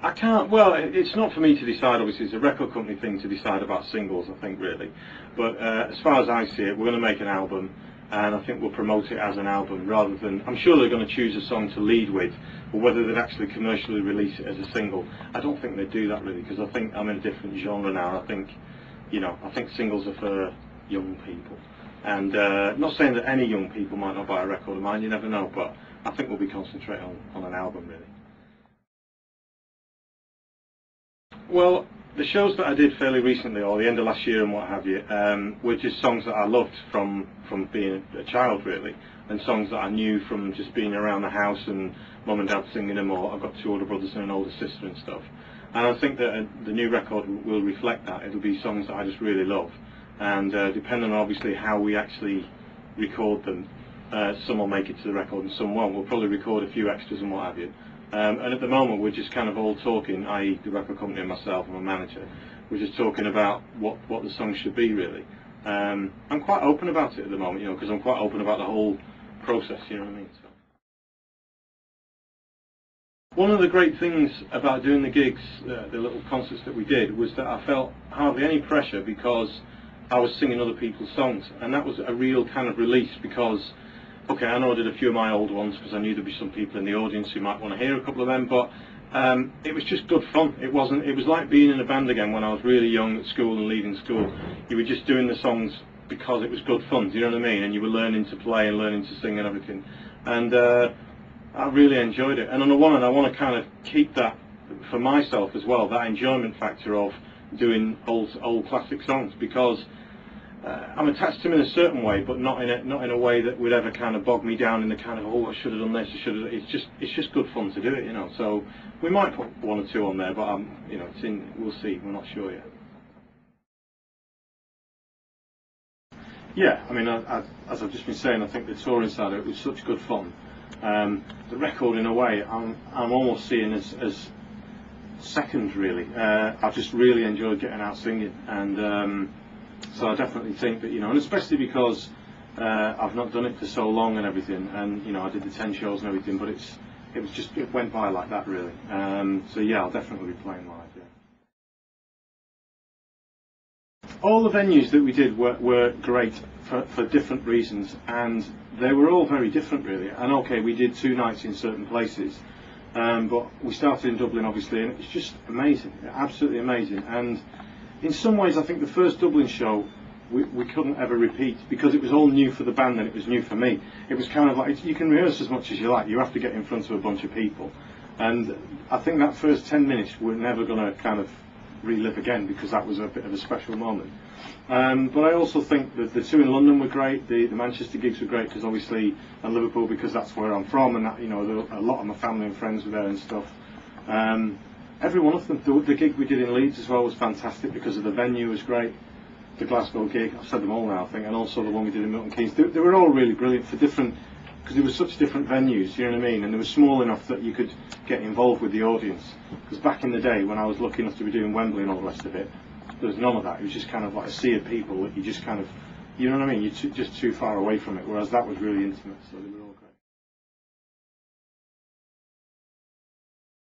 I can't, well, it's not for me to decide, obviously. It's a record company thing to decide about singles, I think, really. But as far as I see it, we're going to make an album, and I think we'll promote it as an album rather than, I'm sure they're going to choose a song to lead with, but whether they'd actually commercially release it as a single, I don't think they'd do that, really, because I think I'm in a different genre now. I think, you know, I think singles are for young people. And not saying that any young people might not buy a record of mine, you never know, but I think we'll be concentrating on an album, really. Well, the shows that I did fairly recently, or the end of last year and what have you, were just songs that I loved from being a child, really, and songs that I knew from just being around the house and mum and dad singing them, or I've got two older brothers and an older sister and stuff. And I think that the new record will reflect that. It'll be songs that I just really love, and depending on obviously how we actually record them, some will make it to the record and some won't. We'll probably record a few extras and what have you. And at the moment we're just kind of all talking, i.e. the record company and myself and my manager, we're just talking about what the song should be, really. I'm quite open about it at the moment, you know, because I'm quite open about the whole process, you know what I mean? So. One of the great things about doing the gigs, the little concerts that we did, was that I felt hardly any pressure because I was singing other people's songs, and that was a real kind of release because, okay, I know I did a few of my old ones because I knew there'd be some people in the audience who might want to hear a couple of them, but it was just good fun. It was like being in a band again when I was really young at school and leaving school. You were just doing the songs because it was good fun, do you know what I mean? And you were learning to play and learning to sing and everything. And I really enjoyed it. And on the one hand, I want to kind of keep that for myself as well, that enjoyment factor of doing old classic songs, because I'm attached to them in a certain way, but not in a way that would ever kind of bog me down in the kind of, oh, I should have done this, I should have. It's just good fun to do it, you know. So we might put one or two on there, but you know, we'll see. We're not sure yet. Yeah, I mean, as I've just been saying, I think the touring side of it was such good fun. The record, in a way, I'm almost seeing as second, really. I've just really enjoyed getting out singing, and so I definitely think that, you know, and especially because I've not done it for so long and everything, and you know, I did the 10 shows and everything, but it went by like that, really. So yeah, I'll definitely be playing live. Yeah. All the venues that we did were great for different reasons, and they were all very different, really. And okay, we did 2 nights in certain places, but we started in Dublin, obviously, and it's just amazing, absolutely amazing. And in some ways, I think the first Dublin show we couldn't ever repeat because it was all new for the band and it was new for me. It was kind of like, you can rehearse as much as you like, you have to get in front of a bunch of people. And I think that first 10 minutes we're never going to kind of relive again, because that was a bit of a special moment. But I also think that the 2 in London were great, the Manchester gigs were great, because obviously, and Liverpool, because that's where I'm from, and that, you know, a lot of my family and friends were there and stuff. Every one of them. The gig we did in Leeds as well was fantastic because of the venue was great. The Glasgow gig, I've said them all now, I think, and also the one we did in Milton Keynes. They were all really brilliant for different, because they were such different venues, you know what I mean? And they were small enough that you could get involved with the audience. Because back in the day, when I was lucky enough to be doing Wembley and all the rest of it, there was none of that. It was just kind of like a sea of people that you just kind of, you know what I mean? You're just too far away from it, whereas that was really intimate. So they were